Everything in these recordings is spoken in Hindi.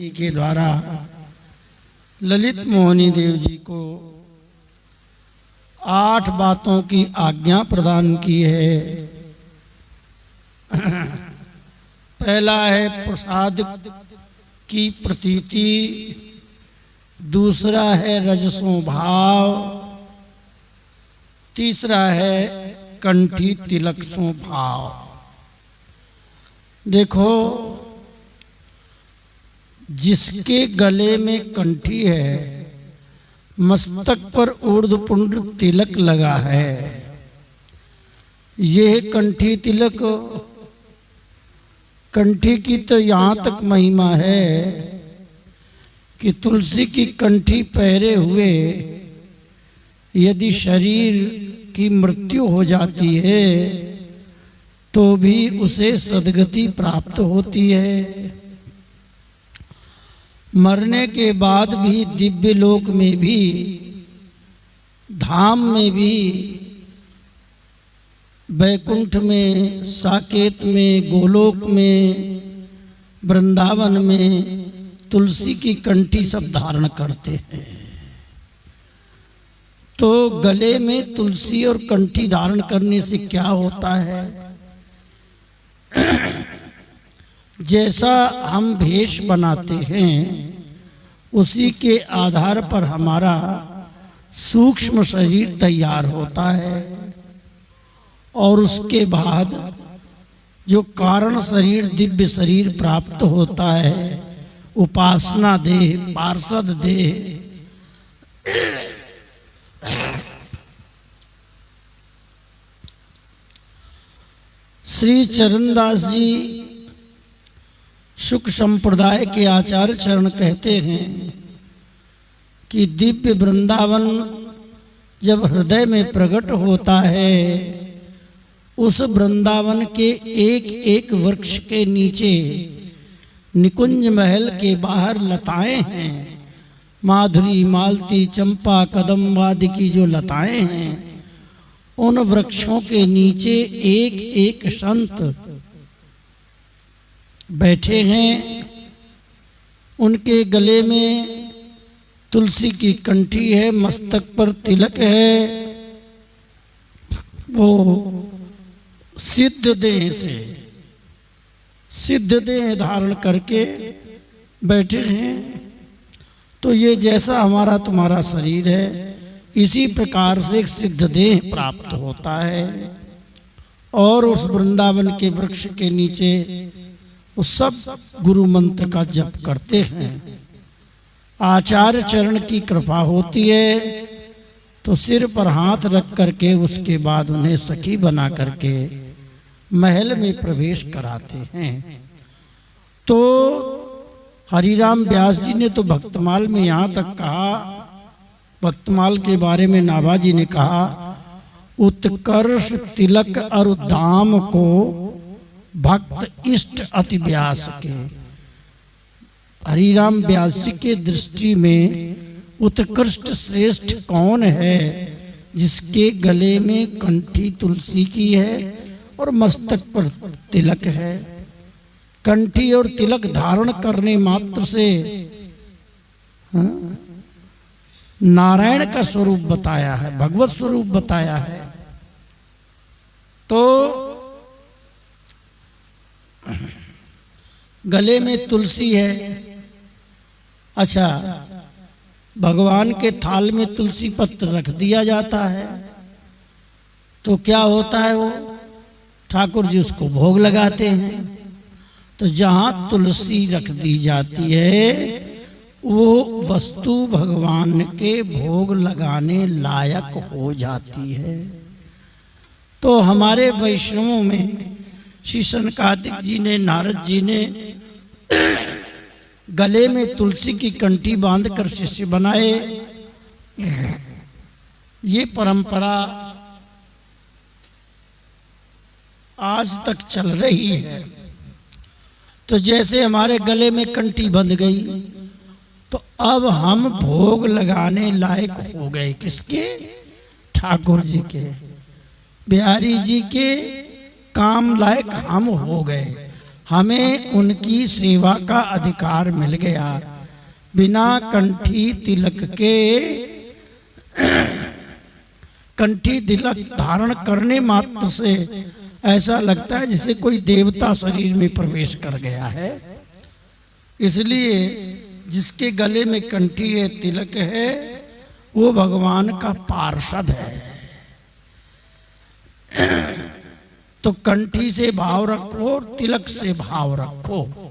जी के द्वारा ललित मोहिनी देव जी को 8 बातों की आज्ञा प्रदान की है। पहला है प्रसाद की प्रतीति, दूसरा है रजसों भाव, तीसरा है कंठी तिलक सो भाव। देखो, जिसके गले में कंठी है, मस्तक पर ऊर्ध्वपुंड तिलक लगा है, यह कंठी तिलक, कंठी की तो यहाँ तक महिमा है कि तुलसी की कंठी पहरे हुए यदि शरीर की मृत्यु हो जाती है तो भी उसे सद्गति प्राप्त होती है। मरने के बाद भी दिव्य लोक में भी, धाम में भी, वैकुंठ में, साकेत में, गोलोक में, वृंदावन में तुलसी की कंठी सब धारण करते हैं। तो गले में तुलसी और कंठी धारण करने से क्या होता है? जैसा हम भेष बनाते हैं उसी के आधार पर हमारा सूक्ष्म शरीर तैयार होता है और उसके बाद जो कारण शरीर, दिव्य शरीर प्राप्त होता है, उपासना देह, पार्षद देह, श्री चरणदास जी शुक संप्रदाय के आचार्य चरण कहते हैं कि दिव्य वृंदावन जब हृदय में प्रकट होता है, उस वृंदावन के एक एक वृक्ष के नीचे निकुंज महल के बाहर लताएं हैं, माधुरी, मालती, चंपा, कदम आदि की जो लताएं हैं, उन वृक्षों के नीचे एक एक संत बैठे हैं। उनके गले में तुलसी की कंठी है, मस्तक पर तिलक है, वो सिद्ध देह से, सिद्ध देह धारण करके बैठे हैं। तो ये जैसा हमारा तुम्हारा शरीर है, इसी प्रकार से एक सिद्ध देह प्राप्त होता है। और उस वृंदावन के वृक्ष के नीचे उस सब गुरु मंत्र का जप करते हैं। आचार्य चरण की कृपा होती है तो सिर पर हाथ रख करके उसके बाद उन्हें सखी बना करके महल में प्रवेश कराते हैं। तो हरिराम व्यास जी ने तो भक्तमाल में यहाँ तक कहा, भक्तमाल के बारे में नाभाजी ने कहा, उत्कर्ष तिलक और धाम को भक्त इष्ट अति व्यास के। हरिराम व्यास जी के दृष्टि में उत्कृष्ट श्रेष्ठ कौन है? जिसके गले में कंठी तुलसी की है और मस्तक पर तिलक है। कंठी और तिलक धारण करने मात्र से नारायण का स्वरूप बताया है, भगवत स्वरूप बताया है। तो गले में तुलसी है, अच्छा, भगवान के थाल में तुलसी पत्र रख दिया जाता है तो क्या होता है? वो ठाकुर जी उसको भोग लगाते हैं। तो जहाँ तुलसी रख दी जाती है वो वस्तु भगवान के भोग लगाने लायक हो जाती है। तो हमारे वैष्णवों में श्री सनकादिक जी ने, नारद जी ने गले में तुलसी की कंठी बांधकर शिष्य बनाए। ये परंपरा आज तक चल रही है। तो जैसे हमारे गले में कंठी बंध गई तो अब हम भोग लगाने लायक हो गए। किसके? ठाकुर जी के, बिहारी जी के काम लायक हम हो गए। हमें उनकी सेवा का अधिकार मिल गया। बिना कंठी तिलक के कंठी तिलक धारण करने मात्र से ऐसा लगता है जैसे कोई देवता शरीर में प्रवेश कर गया है। इसलिए जिसके गले में कंठी है, तिलक है, वो भगवान का पार्षद है। तो कंठी से भाव रखो और तिलक से भाव रखो।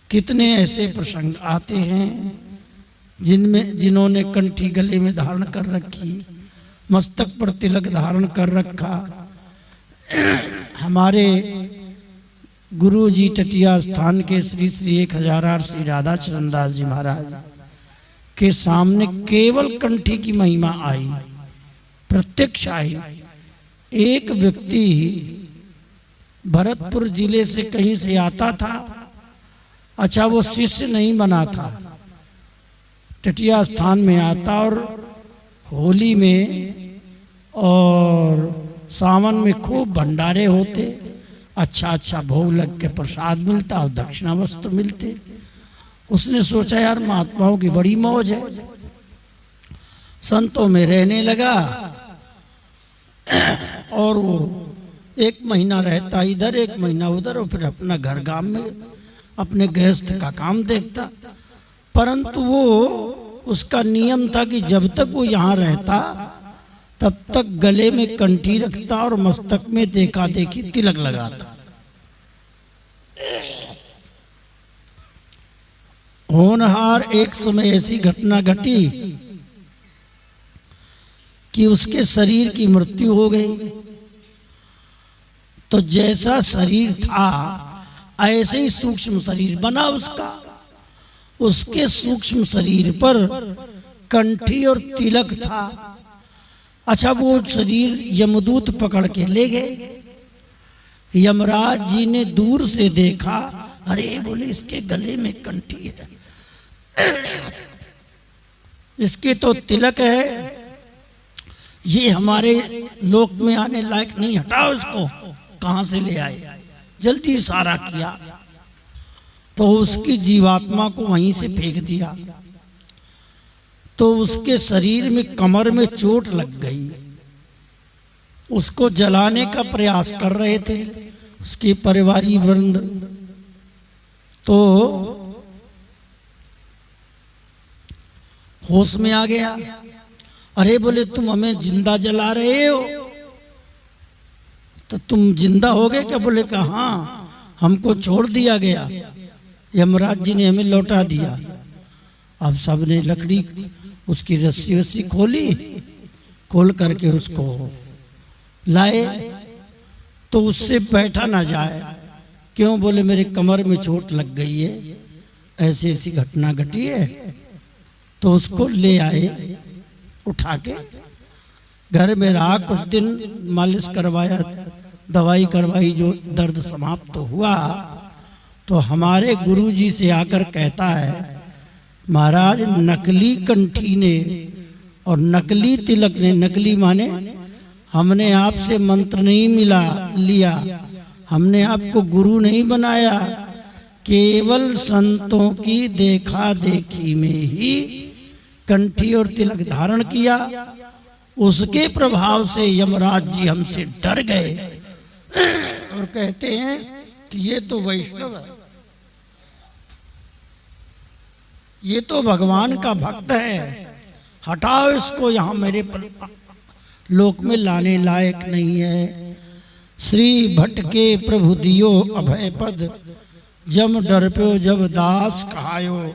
कितने ऐसे प्रसंग आते हैं जिन्होंने कंठी गले में धारण कर रखी, मस्तक पर तिलक धारण कर रखा। हमारे गुरु जी टटिया स्थान के श्री श्री 1008 श्री राधा चरण दास जी महाराज के सामने केवल कंठी की महिमा आई, प्रत्यक्ष आई। एक व्यक्ति भरतपुर जिले से कहीं से आता था। अच्छा, वो शिष्य नहीं बना था, टटिया स्थान में आता और होली में और सावन में खूब भंडारे होते, अच्छा अच्छा भोग लग के प्रसाद मिलता और दक्षिणा वस्त्र मिलते। उसने सोचा यार महात्माओं की बड़ी मौज है, संतों में रहने लगा और वो 1 महीना रहता इधर 1 महीना उधर और फिर अपना घर गांव में अपने गृहस्थ का काम देखता। परंतु वो उसका नियम था कि जब तक वो यहाँ रहता तब तक गले में कंठी रखता और मस्तक में देखा देखी तिलक लगाता। होनहार एक समय ऐसी घटना घटी कि उसके शरीर की मृत्यु हो गई। तो जैसा शरीर था ऐसे ही सूक्ष्म शरीर बना उसका। उसके सूक्ष्म शरीर पर कंठी और तिलक था। अच्छा, वो शरीर यमदूत पकड़ के ले गए। यमराज जी ने दूर से देखा, अरे बोले इसके गले में कंठी है, इसके तो तिलक है, ये हमारे लोक में आने लायक नहीं, हटाओ इसको। कहां से ले आए? जल्दी इशारा किया तो उसकी जीवात्मा को वहीं से फेंक दिया। तो उसके शरीर में कमर में चोट लग गई। उसको जलाने का प्रयास कर रहे थे उसके परिवारी वृंद। तो होश में आ गया, अरे बोले तुम हमें जिंदा जला रहे हो, तो तुम जिंदा हो गए क्या? बोले कि हाँ, हमको छोड़ दिया गया, यमराज जी ने हमें लौटा दिया। अब सबने लकड़ी उसकी रस्सी वस्सी खोली, खोल करके उसको लाए तो उससे बैठा ना जाए। क्यों? बोले मेरे कमर में चोट लग गई है, ऐसी ऐसी घटना घटी है। तो उसको ले आए उठा के, घर में रहा कुछ दिन, मालिश करवाया, दवाई करवाई, जो दर्द समाप्त तो हुआ। तो हमारे गुरु जी से आकर कहता है, महाराज नकली कंठी ने और नकली तिलक ने, नकली माने हमने आपसे मंत्र नहीं लिया, हमने आपको गुरु नहीं बनाया, केवल संतों की देखा देखी में ही कंठी और तिलक धारण किया। उसके प्रभाव से यमराज जी हमसे डर गए और कहते हैं कि ये तो वैष्णव है, ये तो भगवान का भक्त है, हटाओ इसको, यहाँ मेरे लोक में लाने लायक नहीं है। श्री भट्ट के प्रभु दियो अभय पद, जम डर पे जब दास कहायो।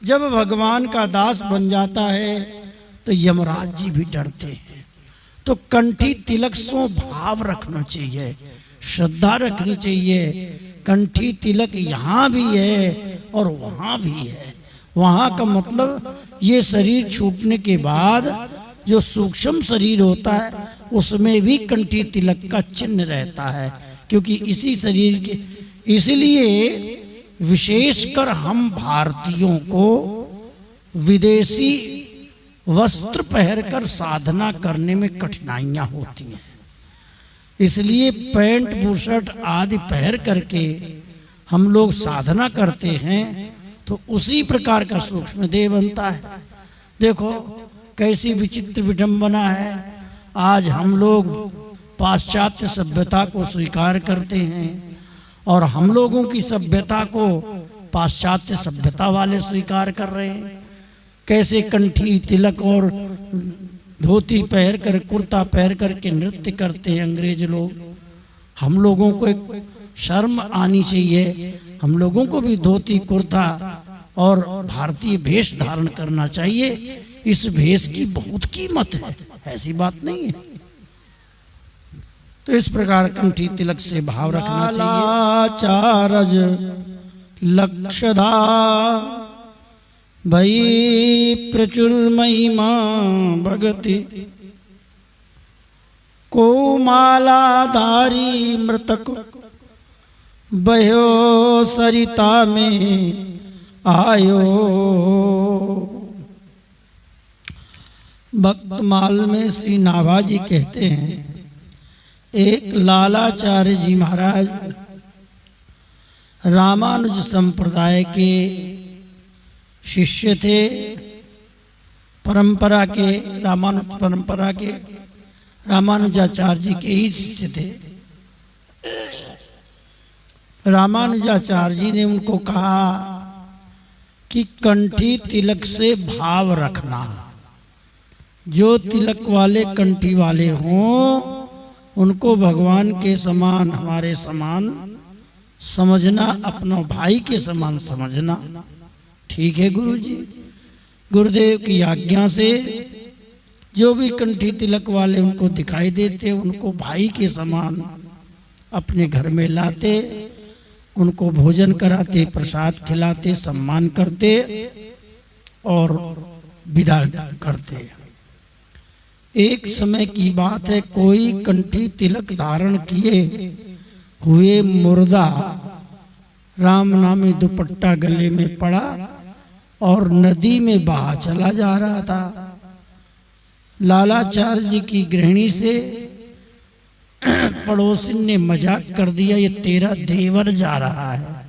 जब भगवान का दास बन जाता है तो यमराज जी भी डरते हैं। तो कंठी तिलक सो भाव रखना चाहिए, श्रद्धा रखनी चाहिए। कंठी तिलक यहाँ भी है और वहाँ भी है। वहाँ का मतलब ये शरीर छूटने के बाद जो सूक्ष्म शरीर होता है उसमें भी कंठी तिलक का चिन्ह रहता है, क्योंकि इसी शरीर के, इसलिए विशेषकर हम भारतीयों को विदेशी वस्त्र पहनकर साधना करने में कठिनाइयां होती हैं। इसलिए पैंट बुशर्ट आदि पहन करके हम लोग साधना करते हैं तो उसी प्रकार का सूक्ष्म देह बनता है। देखो कैसी विचित्र विडंबना है, आज हम लोग पाश्चात्य सभ्यता को स्वीकार करते हैं और हम लोगों की सभ्यता को पाश्चात्य सभ्यता वाले स्वीकार कर रहे हैं। कैसे कंठी तिलक और धोती पहन कर, कुर्ता पहन कर के नृत्य करते हैं अंग्रेज लोग। हम लोगों को एक शर्म आनी चाहिए, हम लोगों को भी धोती कुर्ता और भारतीय भेष धारण करना चाहिए। इस भेष की बहुत कीमत है, ऐसी बात नहीं है। तो इस प्रकार कंठी तिलक से भाव रखना चाहिए। चारज लक्षदा भई प्रचुर महिमा भगति, को मालाधारी मृतक बह्यो सरिता में आयो। भक्तमाल में श्री नाभाजी कहते हैं, एक लालाचार्य जी महाराज रामानुज संप्रदाय के शिष्य थे, परंपरा के रामानुज परंपरा के रामानुजाचार्य जी के ही शिष्य थे। रामानुजाचार्य जी ने उनको कहा कि कंठी तिलक से भाव रखना, जो तिलक वाले कंठी वाले हों उनको भगवान के समान, हमारे समान समझना, अपना भाई के समान समझना। ठीक है गुरुजी, गुरुदेव की आज्ञा से जो भी कंठी तिलक वाले उनको दिखाई देते उनको भाई के समान अपने घर में लाते, उनको भोजन कराते, प्रसाद खिलाते, सम्मान करते और विदा करते। एक समय की बात है, कोई कंठी तिलक धारण किए हुए मुर्दा राम नामी दुपट्टा गले में पड़ा और नदी में बहा चला जा रहा था। लालाचार्य जी की गृहिणी से पड़ोसिन ने मजाक कर दिया, ये तेरा देवर जा रहा है।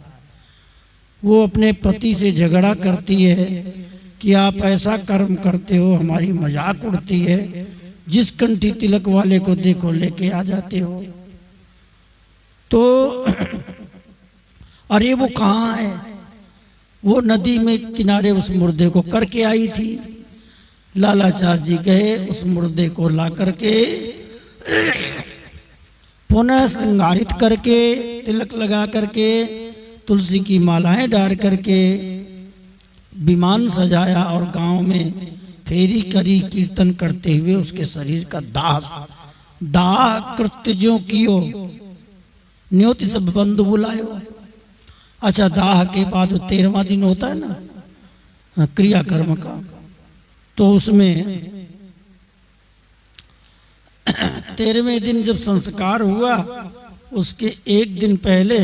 वो अपने पति से झगड़ा करती है कि आप ऐसा कर्म करते हो, हमारी मजाक उड़ती है, जिस कंठी तिलक वाले को देखो लेके आ जाते हो। तो अरे वो कहाँ है? वो नदी में किनारे उस मुर्दे को करके आई थी। लालाचार्य जी गए, उस मुर्दे को ला करके पुनः श्रृंगारित करके, तिलक लगा करके, तुलसी की मालाएं डाल करके विमान सजाया और गांव में फेरी करी, कीर्तन करते हुए उसके शरीर का दाह कृत्य जो कियो, न्योति सब बंधु बुलायो। अच्छा, दाह के बाद 13वां दिन होता है ना क्रियाकर्म का, तो उसमें 13वें दिन जब संस्कार हुआ, उसके एक दिन पहले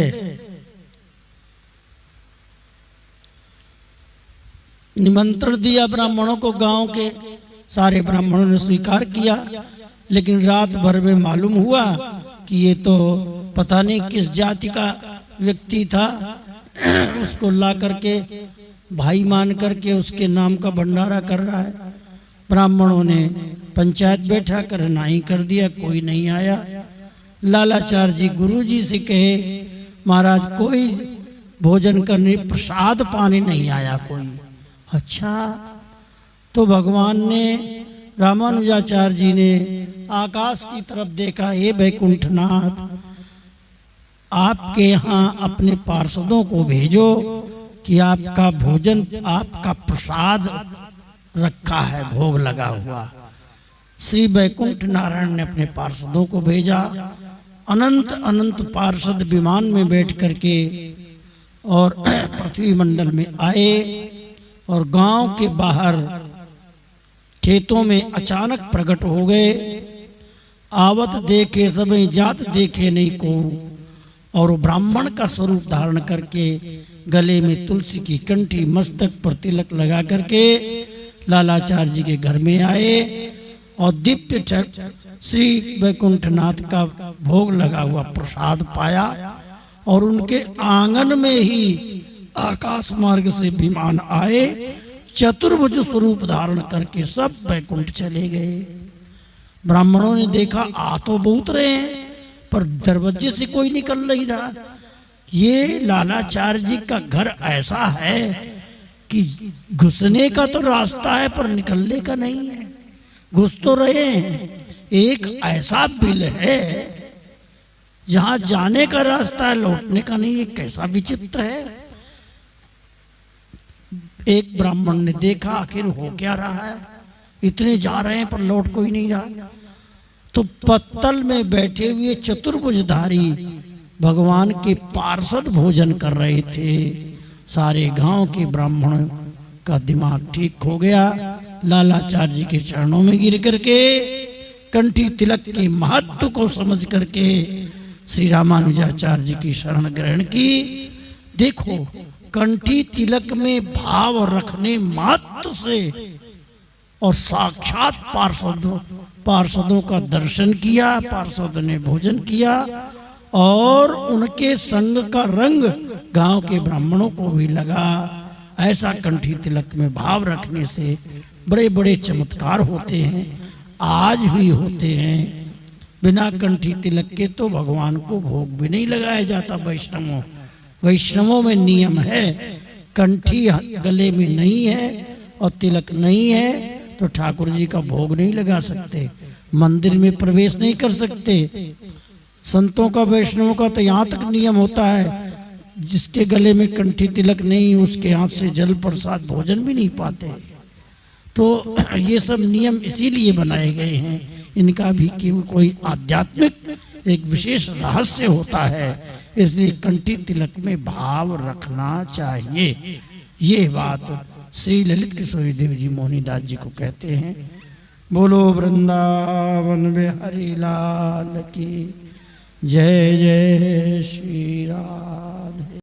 निमंत्रण दिया ब्राह्मणों को। गांव के सारे ब्राह्मणों ने स्वीकार किया, लेकिन रात भर में मालूम हुआ कि ये तो पता नहीं किस जाति का व्यक्ति था। उसको ला करके भाई मान करके उसके नाम का भंडारा कर रहा है। ब्राह्मणों ने पंचायत बैठा कर नहीं कर दिया, कोई नहीं आया। लालाचार्य जी गुरु जी से कहे, महाराज कोई भोजन करने, प्रसाद पाने नहीं आया कोई। अच्छा, तो भगवान ने, रामानुजाचार्य जी ने आकाश की तरफ देखा, हे वैकुंठनाथ, आपके यहाँ अपने पार्षदों को भेजो कि आपका भोजन, आपका प्रसाद रखा है, भोग लगा हुआ। श्री वैकुंठ नारायण ने अपने पार्षदों को भेजा। अनंत अनंत पार्षद विमान में बैठ करके और पृथ्वी मंडल में आए और गांव के बाहर खेतों में अचानक प्रकट हो गए। आवत देखे सबे जात देखे नहीं को, और ब्राह्मण का स्वरूप धारण करके गले में तुलसी की कंठी, मस्तक पर तिलक लगा करके लालाचार्य जी के घर में आए और दिव्य श्री वैकुंठनाथ का भोग लगा हुआ प्रसाद पाया और उनके आंगन में ही आकाश मार्ग से विमान आए, चतुर्भुज स्वरूप धारण करके सब वैकुंठ चले गए। ब्राह्मणों ने देखा आ तो बहुत रहे हैं पर दरवाजे से कोई निकल नहीं रहा। ये लालाचार्य जी का घर ऐसा है कि घुसने का तो रास्ता है पर निकलने का नहीं है। घुस तो रहे हैं, एक ऐसा बिल है जहां जाने का रास्ता है, लौटने का नहीं। ये कैसा विचित्र है। एक ब्राह्मण ने देखा आखिर हो क्या रहा है, इतने जा रहे हैं पर लौट कोई नहीं रहा। तो पत्तल में बैठे हुए चतुर्भुजधारी भगवान के पार्षद भोजन कर रहे थे। सारे गांव के ब्राह्मण का दिमाग ठीक हो गया। लालाचार्य जी के चरणों में गिर करके कंठी तिलक के महत्व को समझ करके श्री रामानुजाचार्य जी की शरण ग्रहण की। देखो, कंठी तिलक में भाव रखने मात्र से और साक्षात पार्षदों का दर्शन किया, पार्षदों ने भोजन किया और उनके संग का रंग गांव के ब्राह्मणों को भी लगा। ऐसा कंठी तिलक में भाव रखने से बड़े बड़े चमत्कार होते हैं, आज भी होते हैं। बिना कंठी तिलक के तो भगवान को भोग भी नहीं लगाया जाता। वैष्णवों में नियम है, कंठी गले में नहीं है और तिलक नहीं है तो ठाकुर जी का भोग नहीं लगा सकते, मंदिर में प्रवेश नहीं कर सकते। संतों का, वैष्णवों का तो यहाँ तक नियम होता है, जिसके गले में कंठी तिलक नहीं उसके हाथ से जल प्रसाद भोजन भी नहीं पाते। तो ये सब नियम इसीलिए बनाए गए हैं, इनका भी कोई आध्यात्मिक एक विशेष रहस्य होता है, इसलिए कंठी तिलक में भाव रखना चाहिए। ये बात श्री ललित किशोरी देव जी मोहनीदास जी को कहते हैं। बोलो वृंदावन बिहारी लाल की जय। जय श्री राम।